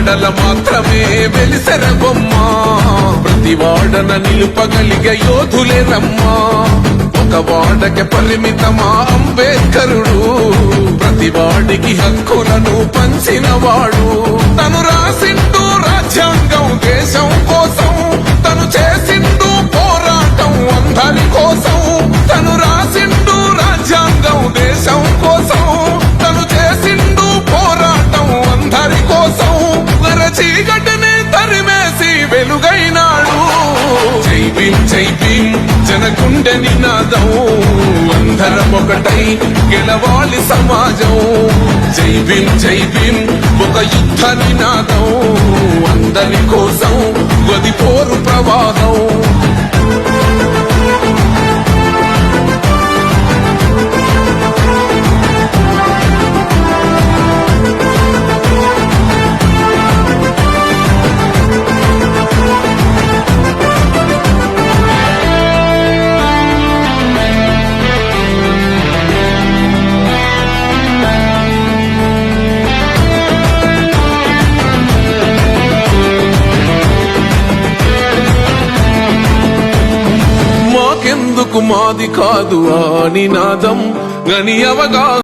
వాడల మాత్రమే వెలిసెర బొమ్మ ప్రతి వాడన నిలుపగలిగే యోధులే రమ్మా ఒక వాడకి పరిమితమా అంబేద్కరుడు ప్రతి వాడికి హక్కులను పంచిన వాడు తను రాసిండు రాజ్యాంగం దేశం కోసం తను చేసిండు పోరాటం అందరి కోసం తను రాసిండు రాజ్యాంగం దేశం కోసం తను చేసిండు పోరాటం అందరి కోసం చీకటిని తరిమేసి వెలుగైనాడు జై భీమ్ జై భీమ్ జనగుండె నినాదం అందరం ఒకటై గెలవాలి సమాజం జై భీమ్ ఒక యుద్ధ నినాదం అందరి కోసం గది పోరు ప్రవాహం మాకెందుకు మాది కాదు ఆ నినాదం గని అవగా